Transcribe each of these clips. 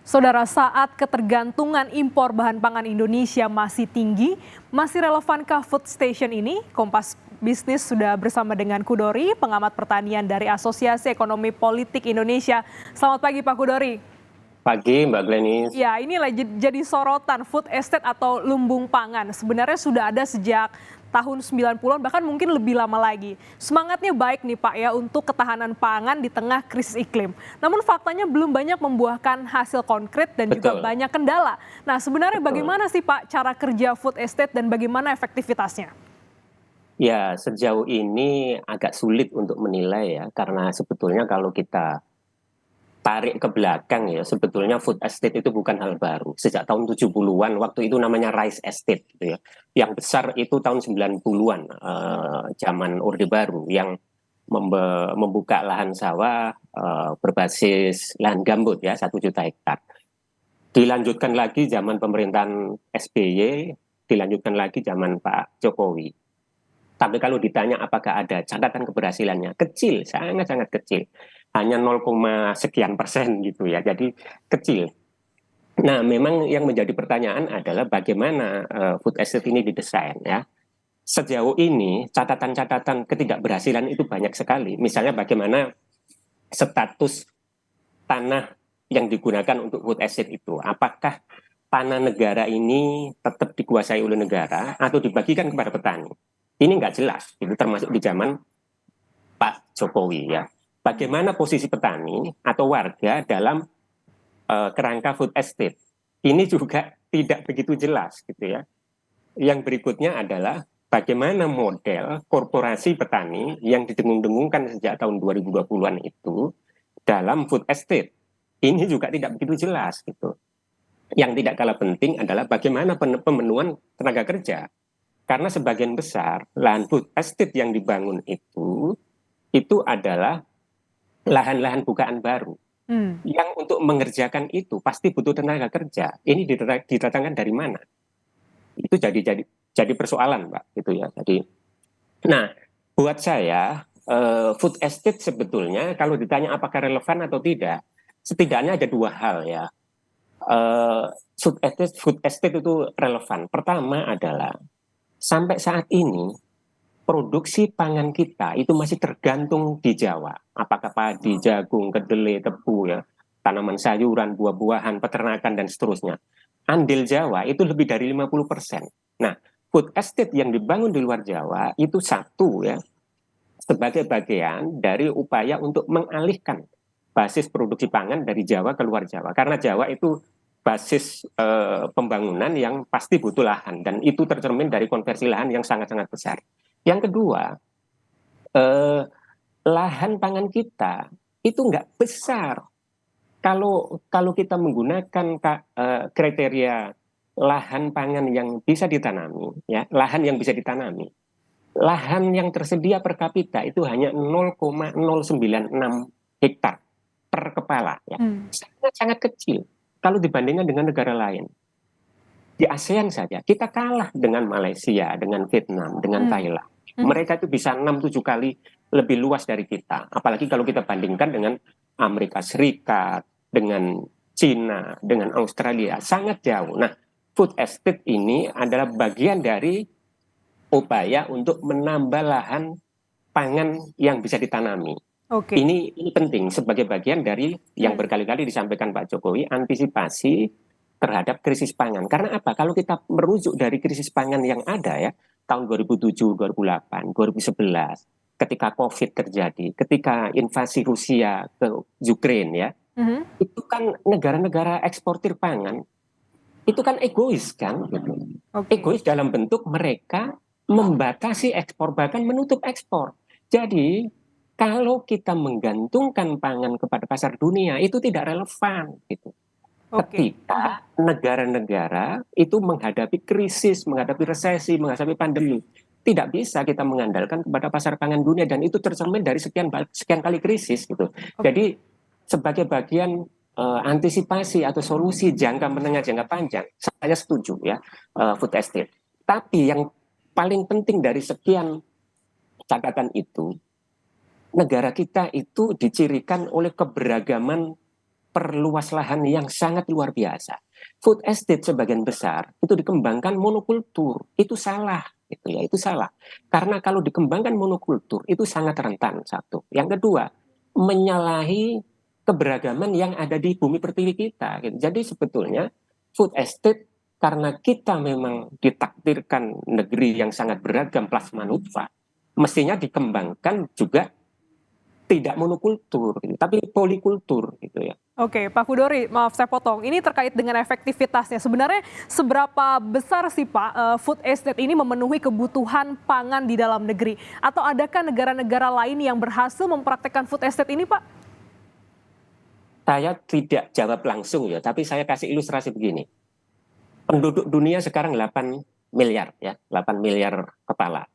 Saudara, saat ketergantungan impor bahan pangan Indonesia masih tinggi, masih relevankah food station ini? Kompas Bisnis sudah bersama dengan Kudori, pengamat pertanian dari Asosiasi Ekonomi Politik Indonesia. Selamat pagi Pak Kudori. Pagi Mbak Glenis. Ya, inilah jadi sorotan food estate atau lumbung pangan. Sebenarnya sudah ada sejak tahun 90-an, bahkan mungkin lebih lama lagi. Semangatnya baik nih Pak ya untuk ketahanan pangan di tengah krisis iklim. Namun faktanya belum banyak membuahkan hasil konkret dan juga Betul. banyak kendala. Nah, sebenarnya Betul. bagaimana sih Pak cara kerja food estate dan bagaimana efektivitasnya? Ya, sejauh ini agak sulit untuk menilai ya, karena sebetulnya kalau kita tarik ke belakang ya, sebetulnya food estate itu bukan hal baru. Sejak tahun 70-an, waktu itu namanya rice estate gitu ya. Yang besar itu tahun 90-an, zaman Orde Baru, yang membuka lahan sawah berbasis lahan gambut ya, 1 juta hektar. Dilanjutkan lagi zaman pemerintahan SBY, dilanjutkan lagi zaman Pak Jokowi. Tapi kalau ditanya apakah ada catatan keberhasilannya, kecil, sangat-sangat kecil. Hanya 0, sekian persen gitu ya, jadi kecil. Nah, memang yang menjadi pertanyaan adalah bagaimana food estate ini didesain ya. Sejauh ini catatan-catatan ketidakberhasilan itu banyak sekali. Misalnya bagaimana status tanah yang digunakan untuk food estate itu. Apakah tanah negara ini tetap dikuasai oleh negara atau dibagikan kepada petani? Ini nggak jelas, itu termasuk di zaman Pak Jokowi ya. Bagaimana posisi petani atau warga dalam kerangka food estate? Ini juga tidak begitu jelas gitu ya. Yang berikutnya adalah bagaimana model korporasi petani yang didengung-dengungkan sejak tahun 2020-an itu dalam food estate. Ini juga tidak begitu jelas gitu. Yang tidak kalah penting adalah bagaimana pemenuhan tenaga kerja. Karena sebagian besar lahan food estate yang dibangun itu adalah lahan-lahan bukaan baru. Yang untuk mengerjakan itu pasti butuh tenaga kerja. Ini didatangkan dari mana? Itu jadi persoalan, Pak. Gitu ya. Jadi, nah, buat saya food estate sebetulnya kalau ditanya apakah relevan atau tidak, setidaknya ada 2 hal ya. Food estate itu relevan. Pertama adalah sampai saat ini produksi pangan kita itu masih tergantung di Jawa. Apakah padi, jagung, kedelai, tebu ya, tanaman sayuran, buah-buahan, peternakan dan seterusnya. Andil Jawa itu lebih dari 50%. Nah, food estate yang dibangun di luar Jawa itu satu ya, sebagai bagian dari upaya untuk mengalihkan basis produksi pangan dari Jawa ke luar Jawa. Karena Jawa itu basis pembangunan yang pasti butuh lahan dan itu tercermin dari konversi lahan yang sangat-sangat besar. Yang kedua, lahan pangan kita itu nggak besar. Kalau kita menggunakan kriteria lahan pangan yang bisa ditanami, ya lahan yang bisa ditanami, lahan yang tersedia per kapita itu hanya 0,096 hektar per kepala, ya sangat-sangat kecil kalau dibandingkan dengan negara lain. Di ASEAN saja kita kalah dengan Malaysia, dengan Vietnam, dengan Thailand. Mereka itu bisa 6-7 kali lebih luas dari kita. Apalagi kalau kita bandingkan dengan Amerika Serikat, dengan Cina, dengan Australia, sangat jauh. Nah, food estate ini adalah bagian dari upaya untuk menambah lahan pangan yang bisa ditanami. Oke. Ini penting sebagai bagian dari yang berkali-kali disampaikan Pak Jokowi, antisipasi terhadap krisis pangan. Karena apa? Kalau kita merujuk dari krisis pangan yang ada ya, tahun 2007, 2008, 2011, ketika COVID terjadi, ketika invasi Rusia ke Ukraine ya, itu kan negara-negara eksportir pangan, itu kan egois kan, gitu. Egois dalam bentuk mereka membatasi ekspor, bahkan menutup ekspor. Jadi kalau kita menggantungkan pangan kepada pasar dunia, itu tidak relevan gitu. Ketika negara-negara itu menghadapi krisis, menghadapi resesi, menghadapi pandemi, tidak bisa kita mengandalkan kepada pasar pangan dunia dan itu tercermin dari sekian kali krisis gitu. Jadi sebagai bagian antisipasi atau solusi jangka menengah jangka panjang, saya setuju ya food estate. Tapi yang paling penting dari sekian catatan itu, negara kita itu dicirikan oleh keberagaman memperluas lahan yang sangat luar biasa. Food estate sebagian besar itu dikembangkan monokultur, itu salah, gitu ya, itu salah. Karena kalau dikembangkan monokultur itu sangat rentan satu. Yang kedua, menyalahi keberagaman yang ada di bumi pertiwi kita. Gitu. Jadi sebetulnya food estate karena kita memang ditakdirkan negeri yang sangat beragam plasma nutfah, mestinya dikembangkan juga tidak monokultur, gitu, tapi polikultur gitu ya. Oke, Pak Kudori, maaf saya potong. Ini terkait dengan efektivitasnya. Sebenarnya seberapa besar sih Pak food estate ini memenuhi kebutuhan pangan di dalam negeri? Atau adakah negara-negara lain yang berhasil mempraktekkan food estate ini Pak? Saya tidak jawab langsung ya, tapi saya kasih ilustrasi begini. Penduduk dunia sekarang 8 miliar ya, 8 miliar kepala.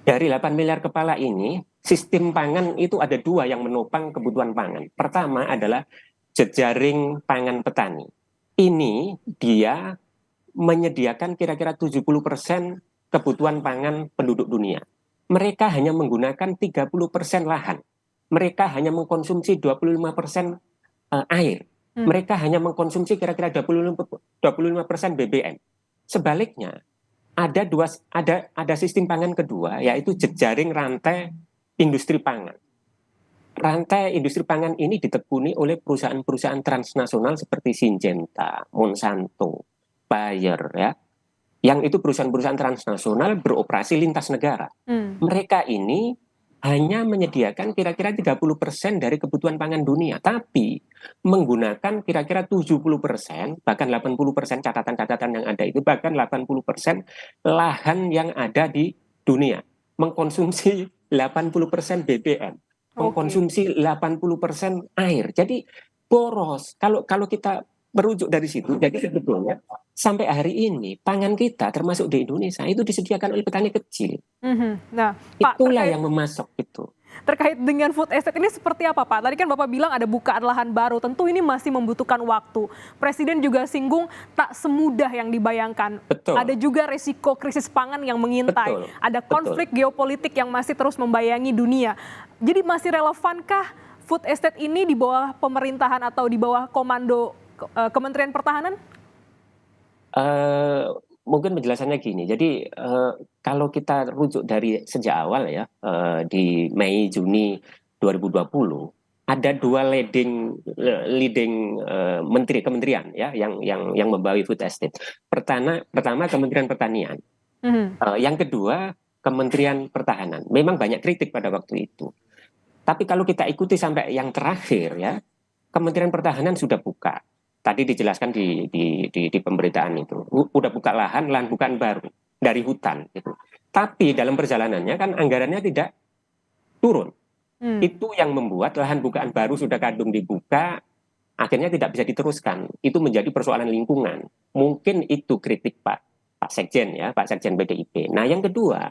Dari 8 miliar kepala ini, sistem pangan itu ada dua yang menopang kebutuhan pangan. Pertama adalah jejaring pangan petani. Ini dia menyediakan kira-kira 70% kebutuhan pangan penduduk dunia. Mereka hanya menggunakan 30% lahan. Mereka hanya mengkonsumsi 25% air. Mereka hanya mengkonsumsi kira-kira 25% BBM. Sebaliknya, ada sistem pangan kedua, yaitu jejaring rantai industri pangan. Rantai industri pangan ini ditekuni oleh perusahaan-perusahaan transnasional seperti Syngenta, Monsanto, Bayer, ya, yang itu perusahaan-perusahaan transnasional beroperasi lintas negara. Mereka ini hanya menyediakan kira-kira 30% dari kebutuhan pangan dunia, tapi menggunakan kira-kira 70%, bahkan 80% catatan-catatan yang ada itu, bahkan 80% lahan yang ada di dunia. Mengkonsumsi 80% BBM, mengkonsumsi 80% air. Jadi boros. Kalau kita merujuk dari situ, jadi sebetulnya sampai hari ini pangan kita termasuk di Indonesia itu disediakan oleh petani kecil. Nah, Pak, Itulah yang memasok itu. terkait dengan food estate ini seperti apa Pak? Tadi kan Bapak bilang ada bukaan lahan baru, tentu ini masih membutuhkan waktu. Presiden juga singgung tak semudah yang dibayangkan. Betul. Ada juga risiko krisis pangan yang mengintai. Betul. Ada konflik geopolitik yang masih terus membayangi dunia. Jadi masih relevankah food estate ini di bawah pemerintahan atau di bawah komando Kementerian Pertahanan? Mungkin penjelasannya gini. Jadi kalau kita rujuk dari sejak awal ya, di Mei Juni 2020 ada dua leading menteri kementerian ya yang membawahi food estate. Pertama Kementerian Pertanian. Yang kedua Kementerian Pertahanan. Memang banyak kritik pada waktu itu. Tapi kalau kita ikuti sampai yang terakhir ya, Kementerian Pertahanan sudah buka. Tadi dijelaskan di pemberitaan itu, udah buka lahan bukaan baru dari hutan gitu. Tapi dalam perjalanannya kan anggarannya tidak turun. Itu yang membuat lahan bukaan baru sudah kadung dibuka, akhirnya tidak bisa diteruskan. Itu menjadi persoalan lingkungan. Mungkin itu kritik Pak Sekjen ya, Pak Sekjen PDIP. Nah yang kedua,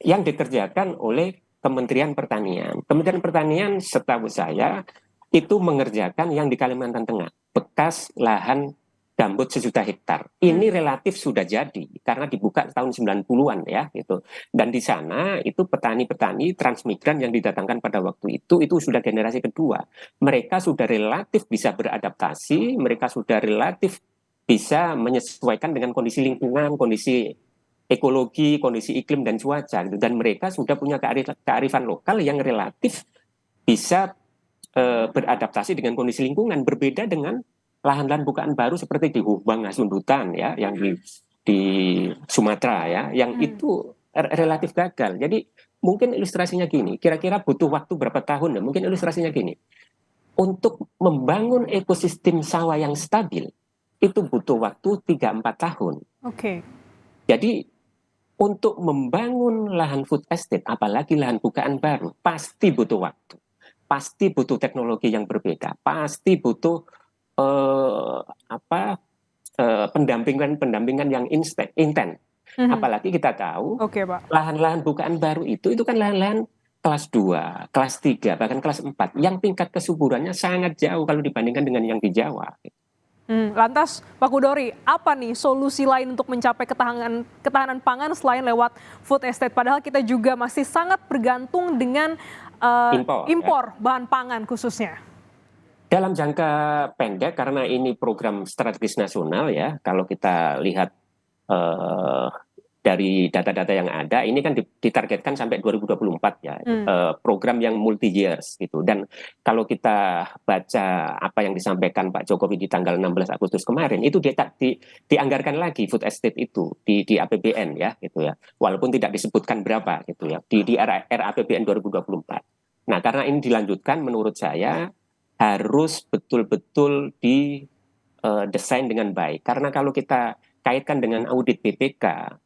yang dikerjakan oleh Kementerian Pertanian. Kementerian Pertanian setahu saya itu mengerjakan yang di Kalimantan Tengah, bekas lahan gambut 1 juta hektar. Ini relatif sudah jadi karena dibuka tahun 90-an ya gitu. Dan di sana itu petani-petani transmigran yang didatangkan pada waktu itu sudah generasi kedua. Mereka sudah relatif bisa beradaptasi, mereka sudah relatif bisa menyesuaikan dengan kondisi lingkungan, kondisi ekologi, kondisi iklim dan cuaca gitu. Dan mereka sudah punya kearifan lokal yang relatif bisa beradaptasi dengan kondisi lingkungan, berbeda dengan lahan-lahan bukaan baru seperti di Hubang Hasundutan ya, yang di Sumatera ya, yang itu relatif gagal. Jadi mungkin ilustrasinya gini, kira-kira butuh waktu berapa tahun ya? Mungkin ilustrasinya gini, untuk membangun ekosistem sawah yang stabil itu butuh waktu 3-4 tahun. Jadi untuk membangun lahan food estate, apalagi lahan bukaan baru, pasti butuh waktu. Pasti butuh teknologi yang berbeda, pasti butuh pendampingan yang intens. Apalagi kita tahu lahan-lahan bukaan baru itu kan lahan-lahan kelas 2, kelas 3, bahkan kelas 4 yang tingkat kesuburannya sangat jauh kalau dibandingkan dengan yang di Jawa. Lantas Pak Kudori, apa nih solusi lain untuk mencapai ketahanan pangan selain lewat food estate? Padahal kita juga masih sangat bergantung dengan impor bahan pangan khususnya. Dalam jangka pendek, karena ini program strategis nasional ya, kalau kita lihat eh, dari data-data yang ada, ini kan ditargetkan sampai 2024 ya, Hmm, program yang multi years gitu. Dan kalau kita baca apa yang disampaikan Pak Jokowi di tanggal 16 Agustus kemarin, itu dianggarkan lagi food estate itu di APBN ya, gitu ya. Walaupun tidak disebutkan berapa gitu ya, di RAPBN 2024. Nah, karena ini dilanjutkan, menurut saya harus betul-betul didesain dengan baik. Karena kalau kita kaitkan dengan audit BPK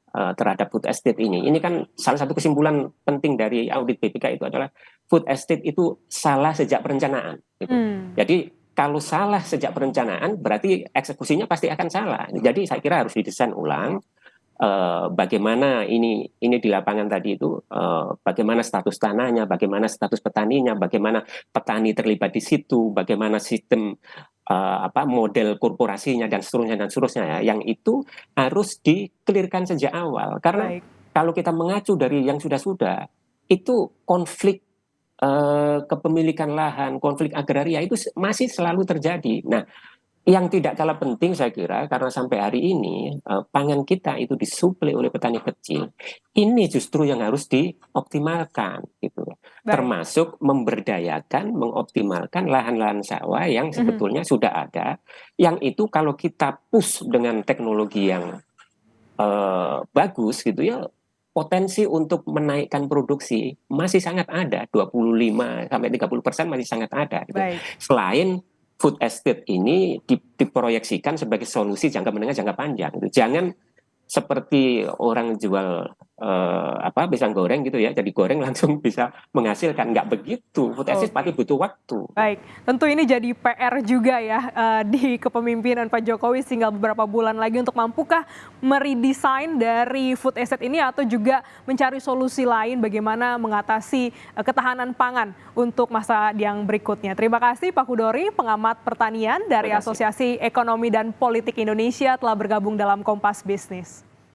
terhadap food estate ini kan salah satu kesimpulan penting dari audit BPK itu adalah food estate itu salah sejak perencanaan. Gitu. hmm. Jadi kalau salah sejak perencanaan berarti eksekusinya pasti akan salah. Jadi saya kira harus didesain ulang bagaimana ini di lapangan tadi itu bagaimana status tanahnya, bagaimana status petaninya, bagaimana petani terlibat di situ, bagaimana sistem apa model korporasinya dan seterusnya ya, yang itu harus dikelirkan sejak awal karena Baik. kalau kita mengacu dari yang sudah-sudah itu konflik kepemilikan lahan, konflik agraria itu masih selalu terjadi. Nah, yang tidak kalah penting saya kira karena sampai hari ini pangan kita itu disuplai oleh petani kecil. Ini justru yang harus dioptimalkan gitu. Baik. Termasuk memberdayakan, mengoptimalkan lahan-lahan sawah yang Mhm. sebetulnya sudah ada, yang itu kalau kita push dengan teknologi yang bagus gitu ya, potensi untuk menaikkan produksi masih sangat ada, 25 sampai 30% masih sangat ada gitu. Baik. Selain food estate ini diproyeksikan sebagai solusi jangka menengah jangka panjang gitu. Jangan seperti orang jual apa pisang goreng gitu ya, jadi goreng langsung bisa menghasilkan, nggak begitu. Food estate pasti Oke. butuh waktu. Baik, tentu ini jadi PR juga ya di kepemimpinan Pak Jokowi tinggal beberapa bulan lagi untuk mampukah meredesain dari food estate ini atau juga mencari solusi lain bagaimana mengatasi ketahanan pangan untuk masa yang berikutnya. Terima kasih Pak Hudori, pengamat pertanian dari Terima kasih. Asosiasi Ekonomi dan Politik Indonesia telah bergabung dalam Kompas Bisnis.